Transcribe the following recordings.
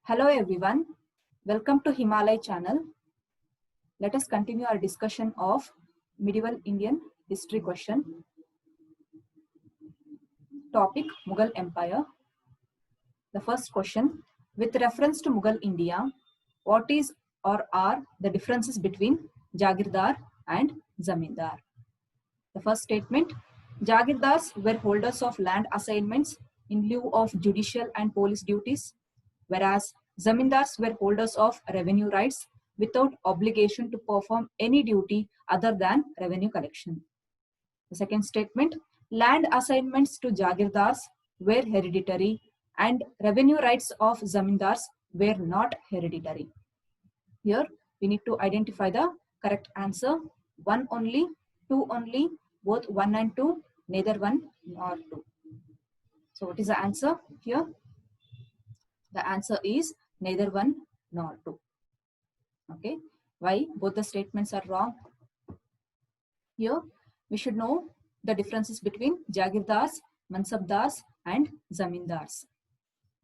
Hello everyone, welcome to Himalaya channel. Let us continue our discussion of medieval Indian history question. Topic Mughal Empire. The first question, with reference to Mughal India, what is or are the differences between Jagirdar and Zamindar? The first statement, Jagirdars were holders of land assignments in lieu of judicial and police duties, whereas Zamindars were holders of revenue rights without obligation to perform any duty other than revenue collection. The second statement, land assignments to Jagirdars were hereditary and revenue rights of Zamindars were not hereditary. Here we need to identify the correct answer. 1 only, 2 only, both 1 and 2, neither 1 nor 2. So what is the answer here? The answer is neither 1 nor 2. Okay. Why both the statements are wrong? Here we should know the differences between Jagirdars, Mansabdars and Zamindars.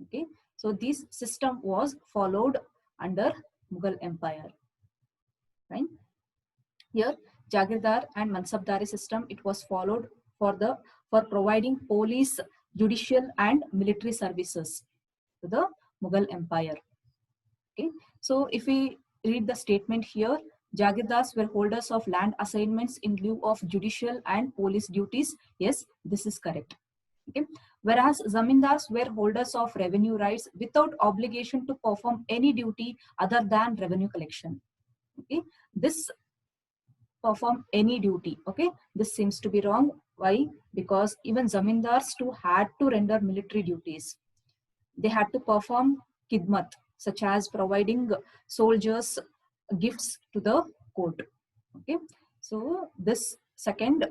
Okay. So this system was followed under Mughal Empire. Right. Here Jagirdar and Mansabdari system, it was followed for providing police, judicial and military services to the Mughal Empire. Okay. So if we read the statement here, Jagirdars were holders of land assignments in lieu of judicial and police duties. Yes, this is correct. Okay. Whereas Zamindars were holders of revenue rights without obligation to perform any duty other than revenue collection. Okay. This perform any duty. Okay. This seems to be wrong. Why? Because even Zamindars too had to render military duties. They had to perform khidmat, such as providing soldiers gifts to the court. Okay. So this second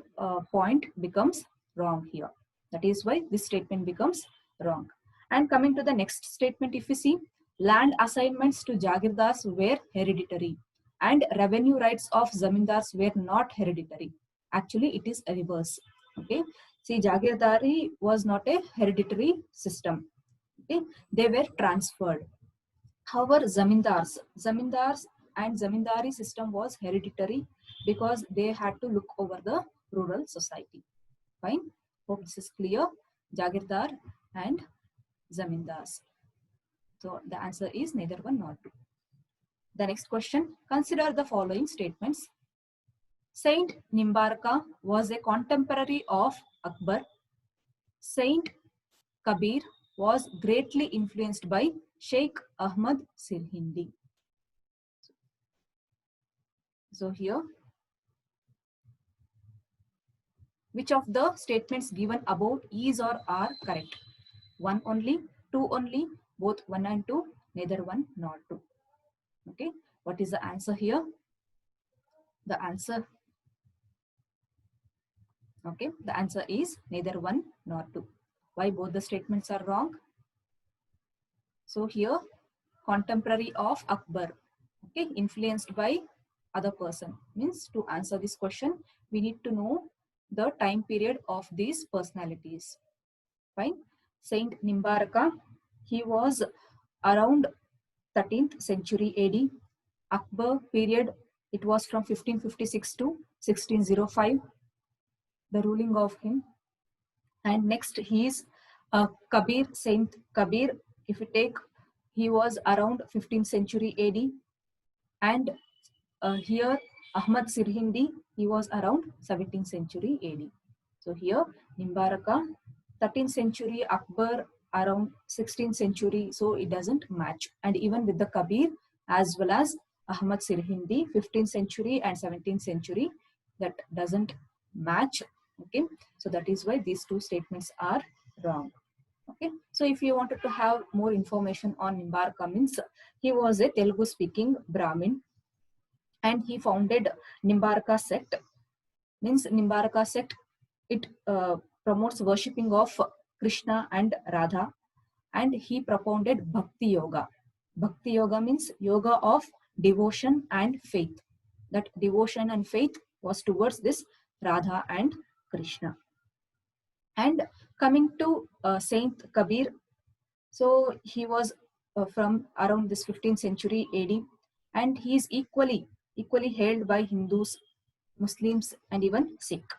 point becomes wrong here. That is why this statement becomes wrong. And coming to the next statement, if you see, land assignments to Jagirdars were hereditary and revenue rights of Zamindars were not hereditary. Actually, it is a reverse. Okay. See, Jagirdari was not a hereditary system. Okay. They were transferred. However, Zamindars and Zamindari system was hereditary because they had to look over the rural society. Fine. Hope this is clear. Jagirdar and Zamindars. So the answer is neither 1 nor 2. The next question, consider the following statements. Saint Nimbarka was a contemporary of Akbar. Saint Kabir was greatly influenced by Sheikh Ahmad Sirhindi. So here, which of the statements given above is or are correct? 1 only, 2 only, both 1 and 2, neither 1 nor 2. Okay, what is the answer here? The answer, okay, the answer is neither 1 nor 2. Why both the statements are wrong? So here, contemporary of Akbar, okay, influenced by other person, means to answer this question, we need to know the time period of these personalities. Fine. Saint Nimbarka, he was around 13th century AD. Akbar period, it was from 1556 to 1605, the ruling of him. And next he is Kabir, Saint Kabir, if you take, he was around 15th century AD. And here Ahmad Sirhindi, he was around 17th century AD. So here Nimbaraka, 13th century, Akbar around 16th century, so it doesn't match. And even with the Kabir as well as Ahmad Sirhindi, 15th century and 17th century, that doesn't match. Okay, so that is why these two statements are wrong. Okay, so if you wanted to have more information on Nimbarka, means he was a Telugu speaking Brahmin and he founded Nimbarka sect. Means Nimbarka sect, it promotes worshipping of Krishna and Radha, and he propounded Bhakti Yoga. Bhakti Yoga means yoga of devotion and faith. That devotion and faith was towards this Radha and Krishna. And coming to Saint Kabir, so he was from around this 15th century AD, and he is equally hailed by Hindus, Muslims, and even Sikh.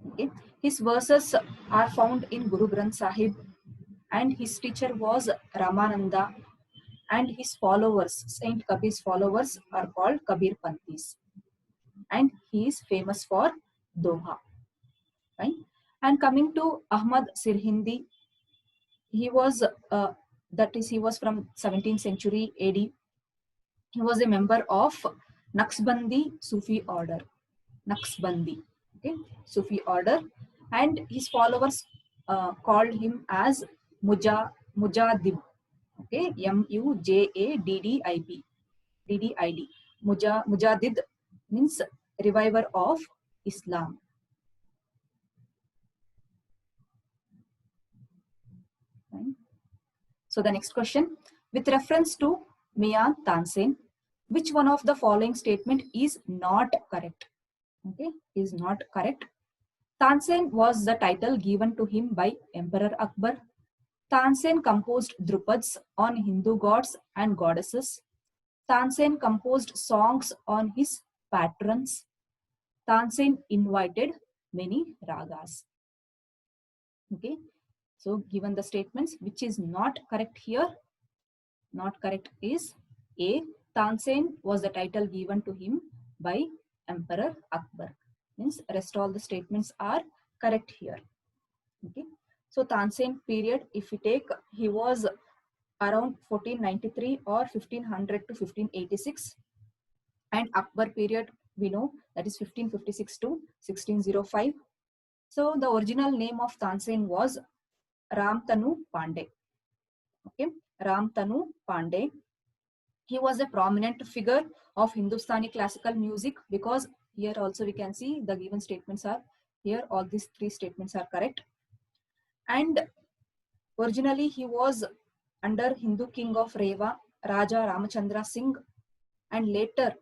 Okay. His verses are found in Guru Granth Sahib, and his teacher was Ramananda, and his followers, Saint Kabir's followers, are called Kabir Panthis, and he is famous for Doha. Right? And coming to Ahmad Sirhindi, he was he was from 17th century AD. He was a member of Naqshbandi Sufi order. Naqshbandi, okay, Sufi order, and his followers called him as Mujaddid, okay, Mujaddid. Mujaddid means reviver of Islam. Right. So the next question, with reference to Mian Tansen, which one of the following statement is not correct? Okay, is not correct. Tansen was the title given to him by Emperor Akbar. Tansen composed Drupads on Hindu gods and goddesses. Tansen composed songs on his patrons. Tansen invited many ragas. Okay, so given the statements, which is not correct here? Not correct is A. Tansen was the title given to him by Emperor Akbar. Means rest all the statements are correct here. Okay. So Tansen period, if we take, he was around 1493 or 1500 to 1586, and Akbar period we know that is 1556 to 1605. So the original name of Tansen was Ramtanu Pandey. Okay, Ramtanu Pandey. He was a prominent figure of Hindustani classical music, because here also we can see the given statements are here, all these three statements are correct. And originally he was under Hindu king of Rewa, Raja Ramachandra Singh, and later,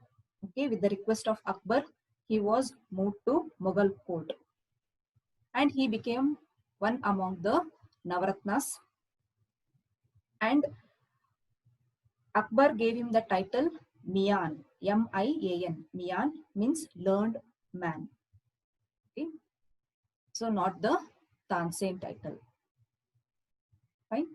okay, with the request of Akbar, he was moved to Mughal court, and he became one among the Navaratnas, and Akbar gave him the title Mian, M-I-A-N. Mian means learned man. Okay, so not the Tansen title. Fine.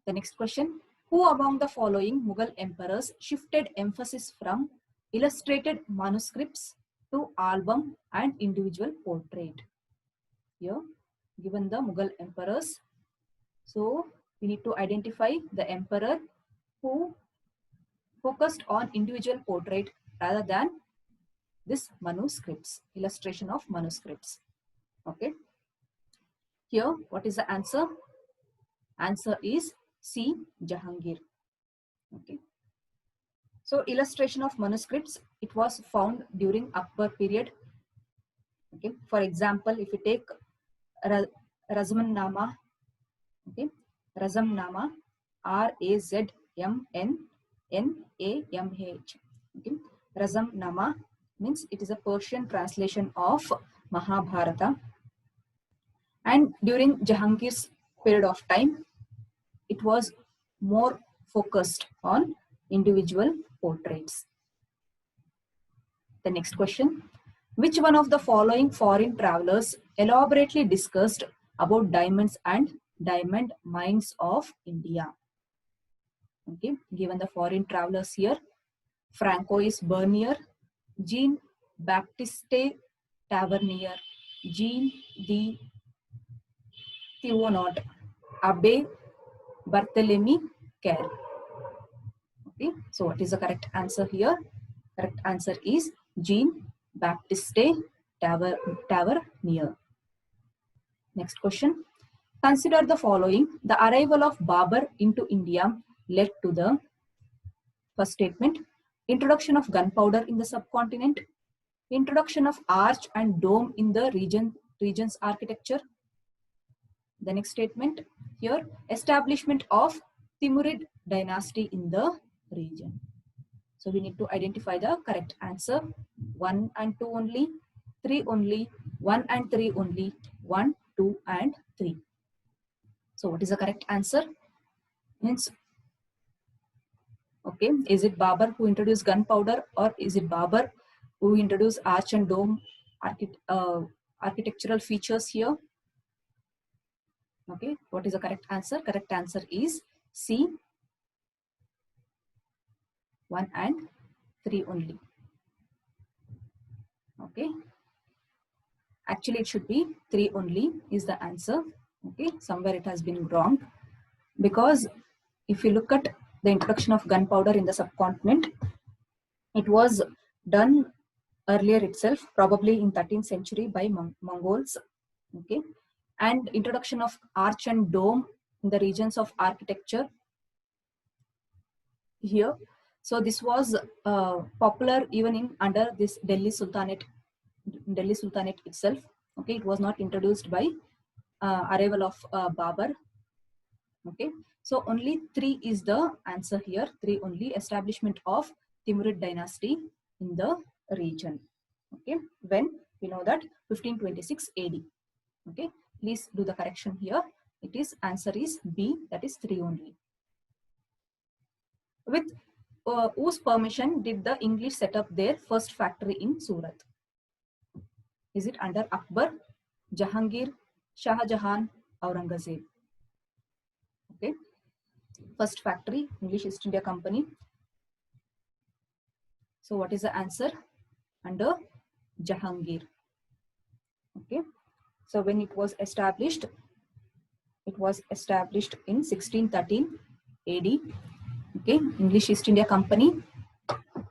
The next question, who among the following Mughal emperors shifted emphasis from illustrated manuscripts to album and individual portrait? Here, given the Mughal emperors, so we need to identify the emperor who focused on individual portrait rather than this manuscripts, illustration of manuscripts. Okay. Here, what is the answer? Answer is C. Jahangir. Okay. So illustration of manuscripts, it was found during Akbar period. Okay. For example, if you take Razmannama, okay, Razmannama, Razmnamah. Okay. Razmannama means it is a Persian translation of Mahabharata. And during Jahangir's period of time, it was more focused on individual portraits. The next question, which one of the following foreign travelers elaborately discussed about diamonds and diamond mines of India? Okay, given the foreign travelers here, Francois Bernier, Jean Baptiste Tavernier, Jean de Thionot, Abbe Barthélemy Care. Okay, so what is the correct answer here? Correct answer is Jean Baptiste Tavernier. Next question. Consider the following. The arrival of Babur into India led to the first statement, introduction of gunpowder in the subcontinent, introduction of arch and dome in the region's architecture. The next statement here, establishment of Timurid dynasty in the region. So we need to identify the correct answer. 1 and 2 only, 3 only, 1 and 3 only, 1, 2 and 3. So what is the correct answer? Means Okay, is it Babur who introduced gunpowder, or is it Babur who introduced arch and dome architectural features here? Okay, what is the correct answer? Correct answer is C, 1 and 3 only. Okay, actually it should be 3 only is the answer. Okay, somewhere it has been wrong, because if you look at the introduction of gunpowder in the subcontinent, it was done earlier itself, probably in 13th century by Mongols. Okay, and introduction of arch and dome in the regions of architecture here. So this was popular even in under this Delhi Sultanate itself. Okay, it was not introduced by arrival of Babur. Okay, so only 3 is the answer here. 3 only. Establishment of Timurid dynasty in the region. Okay, when we know that 1526 AD. Okay, please do the correction here. It is answer is B, that is 3 only. With whose permission did the English set up their first factory in Surat? Is it under Akbar, Jahangir, Shah Jahan, Aurangzeb? Okay, first factory, English East India Company. So what is the answer? Under Jahangir. Okay, so when it was established in 1613 AD. Okay, English East India Company.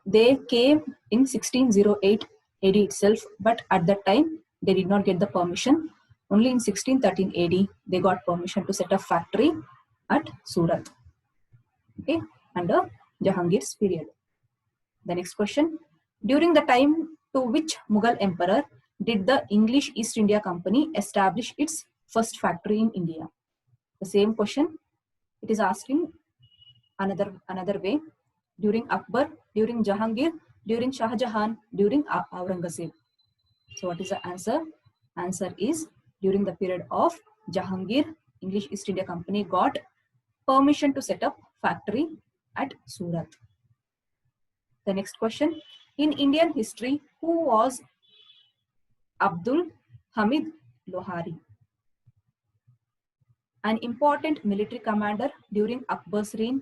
They came in 1608 AD itself, but at that time they did not get the permission. Only in 1613 AD they got permission to set up factory at Surat. Okay, under Jahangir's period. The next question: during the time to which Mughal emperor did the English East India Company establish its first factory in India? The same question it is asking another way. During Akbar, during Jahangir, during Shah Jahan, during Aurangzeb. So what is the answer? Answer is during the period of Jahangir, English East India Company got permission to set up factory at Surat. The next question: in Indian history, who was Abdul Hamid Lohari? An important military commander during Akbar's reign,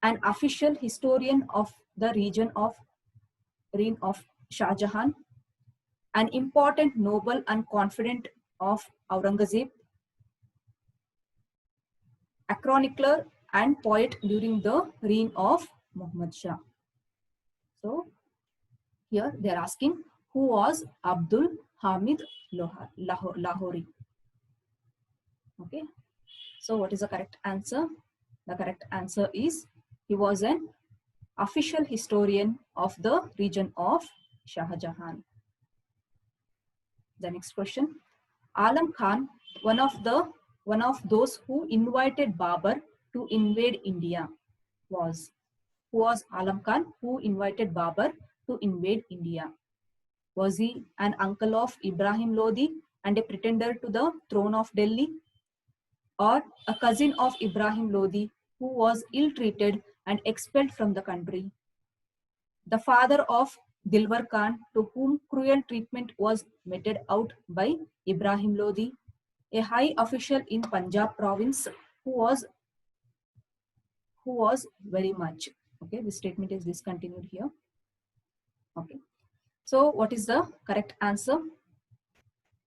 an official historian of the reign of Shah Jahan, an important noble and confidant of Aurangzeb, a chronicler and poet during the reign of Muhammad Shah. So here they are asking who was Abdul Hamid Lahori. Okay, so what is the correct answer? The correct answer is he was an official historian of the region of Shah Jahan. The next question: Alam Khan, one of those who invited Babur to invade India, was. Who was Alam Khan who invited Babur to invade India? Was he an uncle of Ibrahim Lodi and a pretender to the throne of Delhi, or a cousin of Ibrahim Lodi who was ill-treated and expelled from the country? The father of Dilwar Khan, to whom cruel treatment was meted out by Ibrahim Lodi, a high official in Punjab province who was very much. Okay, this statement is discontinued here. Okay, so what is the correct answer?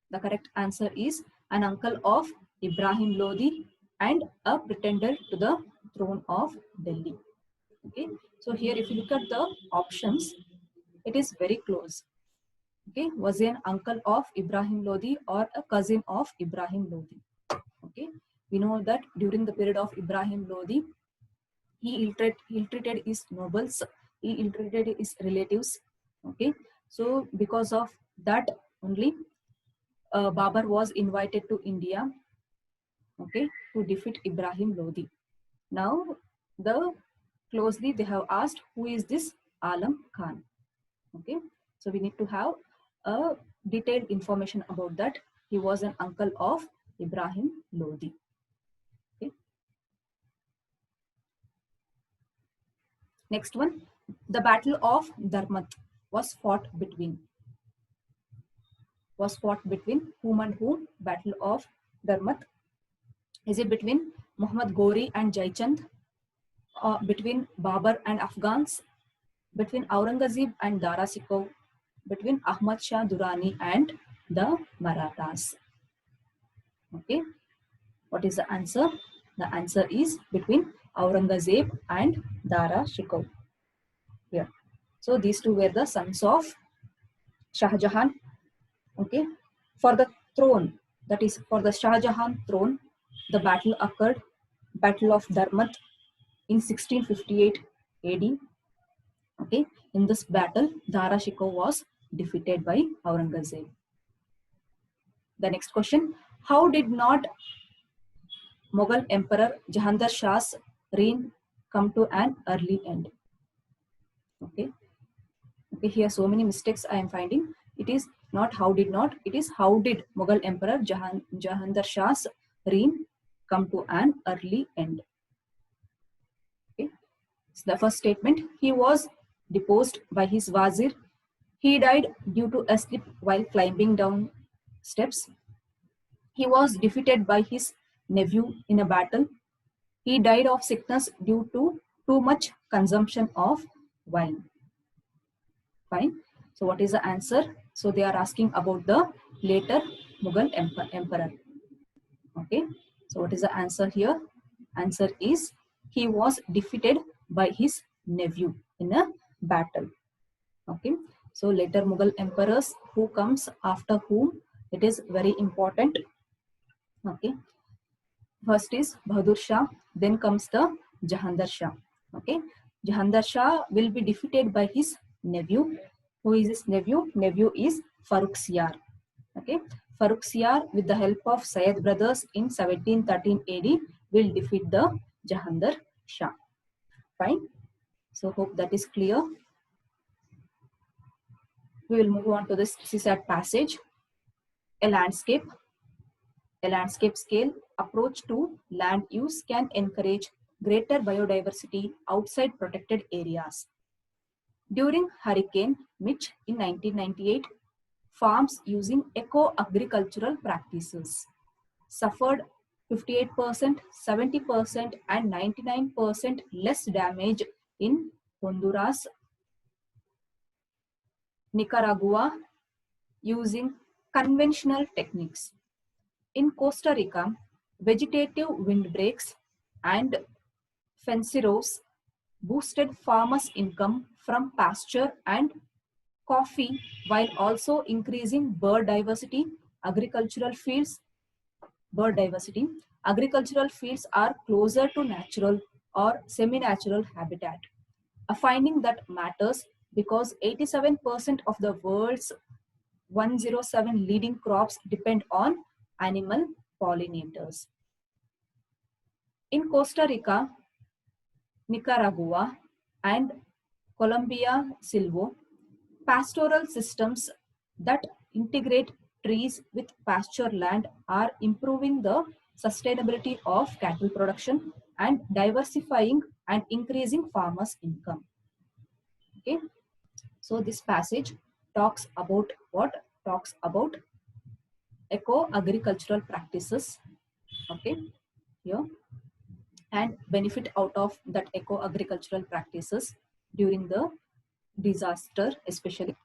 The correct answer is an uncle of Ibrahim Lodi and a pretender to the throne of Delhi. Okay, so here if you look at the options, it is very close. Okay, was he an uncle of Ibrahim Lodi or a cousin of Ibrahim Lodi? Okay, we know that during the period of Ibrahim Lodi, he ill-treated his nobles, he ill-treated his relatives. Okay, so because of that only Babur was invited to India, okay, to defeat Ibrahim Lodi. Now closely they have asked who is this Alam Khan. Okay, so we need to have a detailed information about that. He was an uncle of Ibrahim Lodi. Okay. Next one, the Battle of Dharmat was fought between whom and whom? Battle of Dharmat. Is it between Muhammad Ghori and Jaichand? Between Babur and Afghans? Between Aurangzeb and Dara Shikoh? Between Ahmad Shah Durrani and the Marathas? Okay, what is the answer? The answer is between Aurangzeb and Dara Shikoh. Here, so these two were the sons of Shah Jahan. Okay, for the throne, that is for the Shah Jahan throne, the battle occurred, Battle of Dharmat, in 1658 AD. Okay, in this battle, Dara Shikoh was defeated by Aurangzeb. The next question, how did not Mughal Emperor Jahandar Shah's reign come to an early end? Okay, here so many mistakes I am finding. It is not how did not, it is how did Mughal Emperor Jahandar Shah's reign come to an early end? Okay, so the first statement, he was deposed by his wazir. He died due to a slip while climbing down steps. He was defeated by his nephew in a battle. He died of sickness due to too much consumption of wine. Fine. So what is the answer? So they are asking about the later Mughal emperor. Okay. So what is the answer here? Answer is he was defeated by his nephew in a battle. Okay. So later Mughal emperors, who comes after whom, it is very important. Okay. First is Bahadur Shah, then comes the Jahandar Shah. Okay. Jahandar Shah will be defeated by his nephew. Who is his nephew? Nephew is Farrukhsiyar. Okay. Farrukhsiyar, with the help of Syed brothers in 1713 AD, will defeat the Jahandar Shah. Fine. So hope that is clear. We will move on to this CSAT passage. A landscape scale approach to land use can encourage greater biodiversity outside protected areas. During Hurricane Mitch in 1998, farms using eco-agricultural practices suffered 58%, 70%, and 99% less damage in Honduras, Nicaragua, using conventional techniques. In Costa Rica, vegetative windbreaks and fenceros boosted farmers' income from pasture and coffee while also increasing bird diversity. Agricultural fields are closer to natural or semi-natural habitat. A finding that matters because 87% of the world's 107 leading crops depend on animal pollinators. In Costa Rica, Nicaragua, and Colombia Silvo, pastoral systems that integrate trees with pasture land are improving the sustainability of cattle production and diversifying and increasing farmers' income. Okay, so this passage talks about what? Talks about eco-agricultural practices. Okay, here, and benefit out of that eco-agricultural practices during the disaster, especially.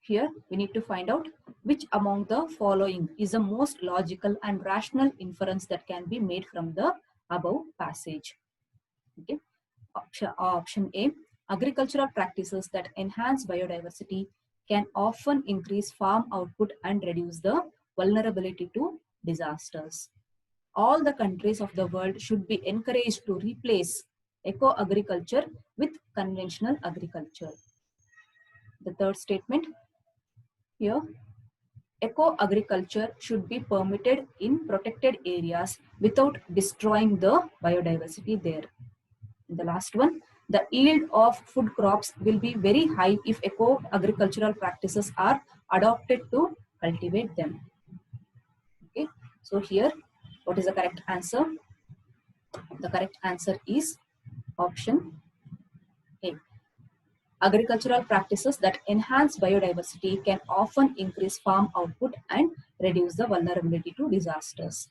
Here we need to find out which among the following is the most logical and rational inference that can be made from the above passage. Okay, option A, agricultural practices that enhance biodiversity can often increase farm output and reduce the vulnerability to disasters. All the countries of the world should be encouraged to replace eco-agriculture with conventional agriculture. The third statement here, eco-agriculture should be permitted in protected areas without destroying the biodiversity there. And the last one, the yield of food crops will be very high if eco-agricultural practices are adopted to cultivate them. Okay, so here, what is the correct answer? The correct answer is Option A. Agricultural practices that enhance biodiversity can often increase farm output and reduce the vulnerability to disasters.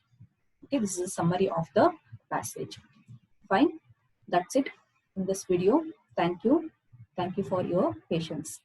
Okay, this is a summary of the passage. Fine. That's it in this video. Thank you. Thank you for your patience.